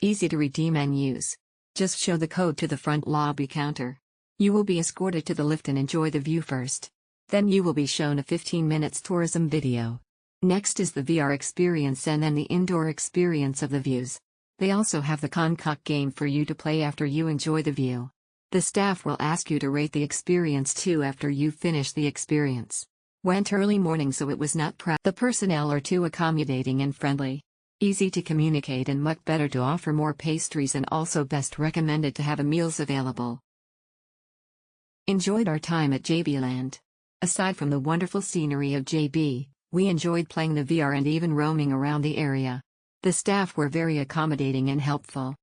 Easy to redeem and use. Just show the code to the front lobby counter. You will be escorted to the lift and enjoy the view first. Then you will be shown a 15 minutes tourism video. Next is the VR experience and then the indoor experience of the views. They also have the Klook game for you to play after you enjoy the view. The staff will ask you to rate the experience too after you finish the experience. Went early morning so it was not crowded. The personnel are too accommodating and friendly. Easy to communicate and much better to offer more pastries and also best recommended to have a meals available. Enjoyed our time at JLand. Aside from the wonderful scenery of JB, we enjoyed playing the VR and even roaming around the area. The staff were very accommodating and helpful.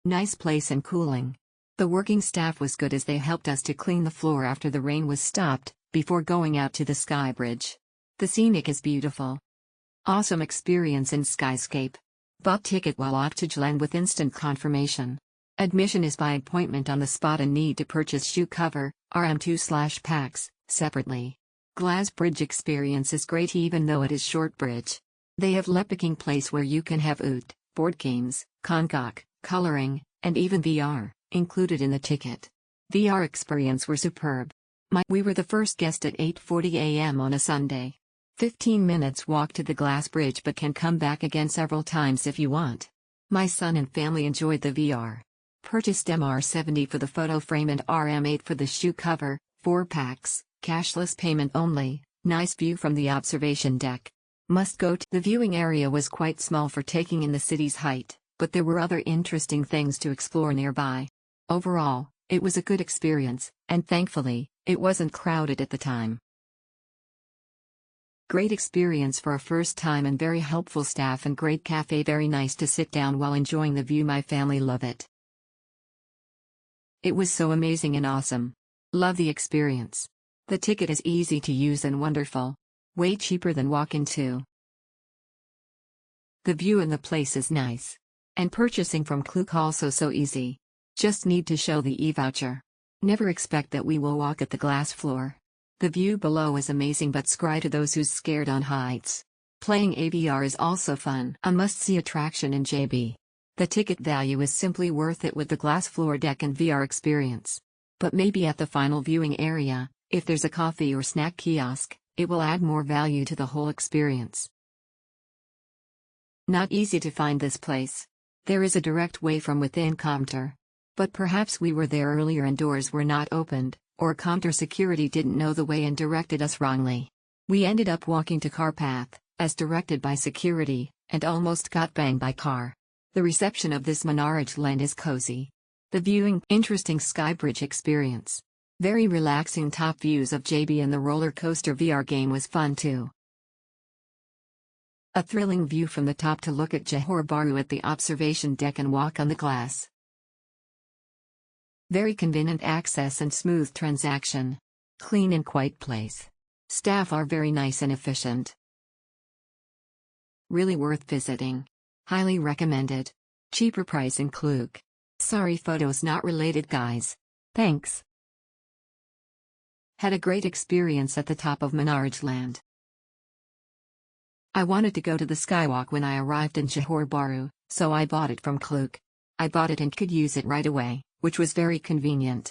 Nice place and cooling. The working staff was good as they helped us to clean the floor after the rain was stopped, before going out to the sky bridge. The scenic is beautiful. Awesome experience in Skyscape. Bought ticket while at JLand with instant confirmation. Admission is by appointment on the spot and need to purchase shoe cover, RM2/packs, separately. Glass bridge experience is great even though it is short bridge. They have lepicking place where you can have oot, board games, Klook, coloring, and even VR, included in the ticket. VR experience were superb. We were the first guest at 8:40 a.m. on a Sunday. 15 minutes walk to the glass bridge but can come back again several times if you want. My son and family enjoyed the VR. Purchased MR70 for the photo frame and RM8 for the shoe cover, 4 packs, cashless payment only, nice view from the observation deck. Must go to. The viewing area was quite small for taking in the city's height, but there were other interesting things to explore nearby. Overall, it was a good experience, and thankfully, it wasn't crowded at the time. Great experience for a first time and very helpful staff and great cafe, very nice to sit down while enjoying the view. My family love it. It was so amazing and awesome. Love the experience. The ticket is easy to use and wonderful. Way cheaper than walk-in too. The view in the place is nice. And purchasing from Klook also so easy. Just need to show the e-voucher. Never expect that we will walk at the glass floor. The view below is amazing but scary to those who's scared on heights. Playing AVR is also fun. A must-see attraction in JB. The ticket value is simply worth it with the glass floor deck and VR experience. But maybe at the final viewing area, if there's a coffee or snack kiosk, it will add more value to the whole experience. Not easy to find this place. There is a direct way from within counter. But perhaps we were there earlier and doors were not opened, or counter security didn't know the way and directed us wrongly. We ended up walking to car path, as directed by security, and almost got banged by car. The reception of this Menara JLand is cozy. The viewing, interesting skybridge experience. Very relaxing top views of JB and the roller coaster VR game was fun too. A thrilling view from the top to look at Johor Bahru at the observation deck and walk on the glass. Very convenient access and smooth transaction. Clean and quiet place. Staff are very nice and efficient. Really worth visiting. Highly recommended. Cheaper price in Klook. Sorry, photos not related, guys. Thanks. Had a great experience at the top of Menara JLand. I wanted to go to the skywalk when I arrived in Johor Bahru, so I bought it from Klook. I bought it and could use it right away, which was very convenient.